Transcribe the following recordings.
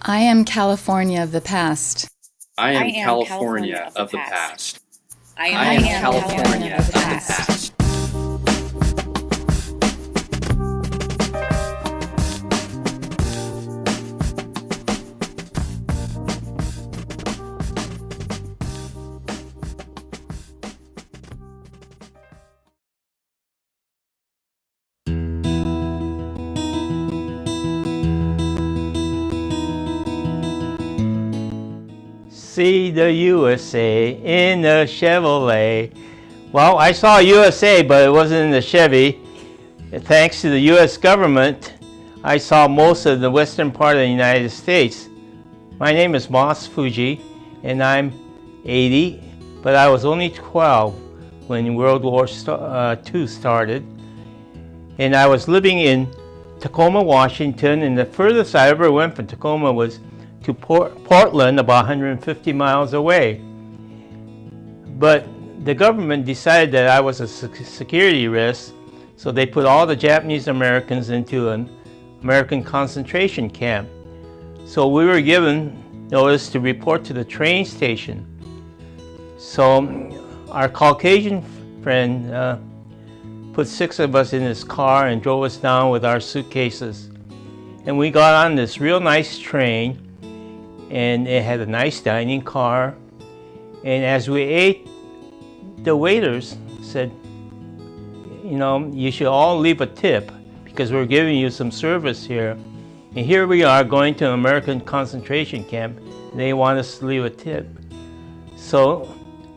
I am California of the past. I am California of the past. I I am am California of the past. See the USA in the Chevrolet. Well, I saw USA, but it wasn't in the Chevy. Thanks to the US government, I saw most of the western part of the United States. My name is Moss Fujii, and I'm 80, but I was only 12 when World War II started. And I was living in Tacoma, Washington, and the furthest I ever went from Tacoma was to Portland, about 150 miles away. But the government decided that I was a security risk, so they put all the Japanese Americans into an American concentration camp. So we were given notice to report to the train station. So our Caucasian friend put 6 of us in his car and drove us down with our suitcases. And we got on this real nice train, and it had a nice dining car. And as we ate, the waiters said, you know, you should all leave a tip because we're giving you some service here. And here we are going to an American concentration camp. And they want us to leave a tip. So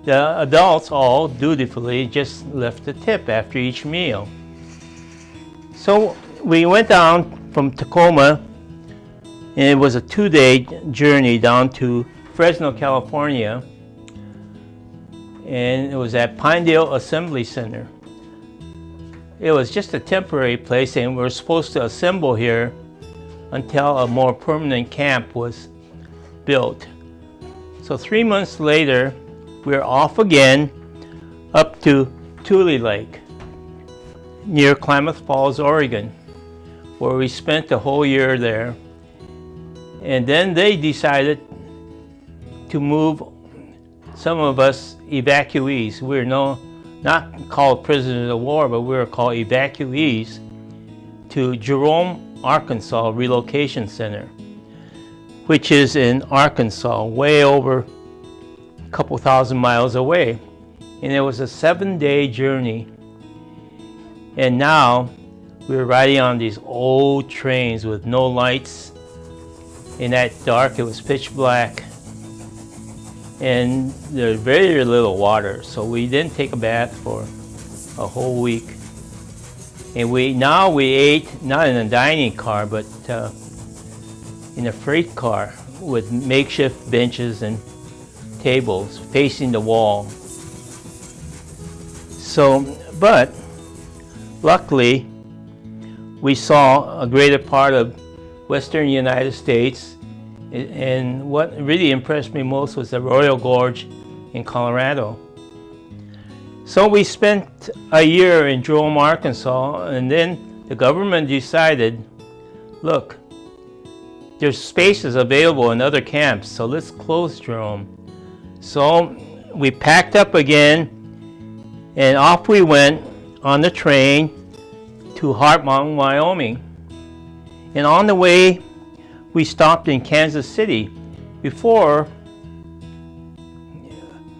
the adults all dutifully just left a tip after each meal. So we went down from Tacoma, and it was a 2-day journey down to Fresno, California, and it was at Pinedale Assembly Center. It was just a temporary place, and we were supposed to assemble here until a more permanent camp was built. So 3 months later, we were off again up to Tule Lake near Klamath Falls, Oregon, where we spent the whole year there. And then they decided to move some of us evacuees. We're not called prisoners of war, but we were called evacuees to Jerome, Arkansas Relocation Center, which is in Arkansas, way over a couple thousand miles away. And it was a 7-day journey. And now we're riding on these old trains with no lights. In that dark, it was pitch black, and there's very little water, so we didn't take a bath for a whole week. And we ate not in a dining car, but in a freight car with makeshift benches and tables facing the wall. So, but luckily, we saw a greater part of Western United States, and what really impressed me most was the Royal Gorge in Colorado. So we spent a year in Jerome, Arkansas, and then the government decided, look, there's spaces available in other camps, so let's close Jerome. So we packed up again, and off we went on the train to Heart Mountain, Wyoming. And on the way, we stopped in Kansas City. Before,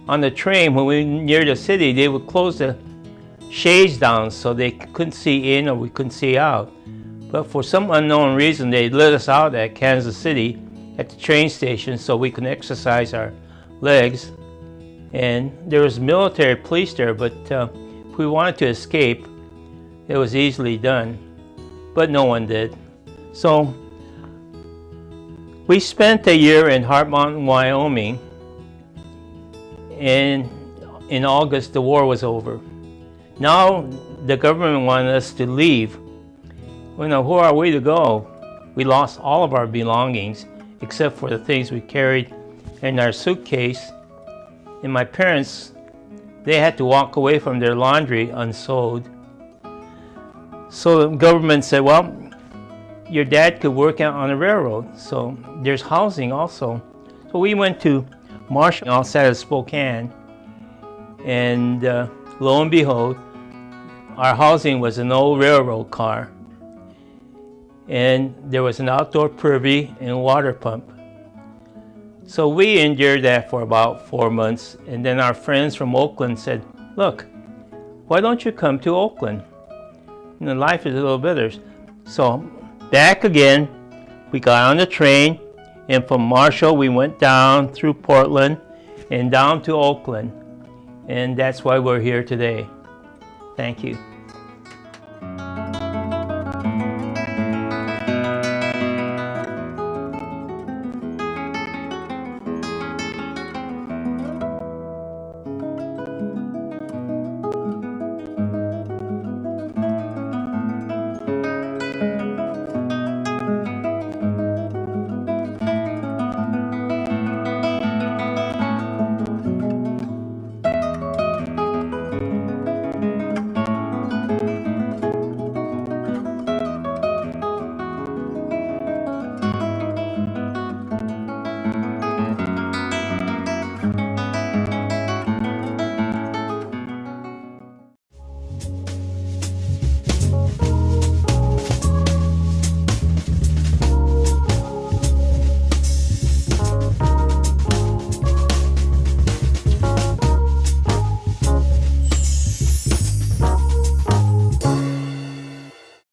on the train, when we were near the city, they would close the shades down so they couldn't see in or we couldn't see out. But for some unknown reason, they let us out at Kansas City at the train station so we could exercise our legs. And there was military police there, but if we wanted to escape, it was easily done. But no one did. So we spent a year in Heart Mountain, Wyoming, and in August the war was over. Now the government wanted us to leave. Well, now, who are we to go? We lost all of our belongings except for the things we carried in our suitcase. And my parents, they had to walk away from their laundry unsold. So the government said, well, your dad could work out on the railroad, so there's housing also. So we went to Marshall outside of Spokane, and lo and behold, our housing was an old railroad car, and there was an outdoor privy and water pump. So we endured that for about 4 months, and then our friends from Oakland said, look, why don't you come to Oakland? You know, life is a little better. So back again, we got on the train, and from Marshall we went down through Portland and down to Oakland. And that's why we're here today. Thank you.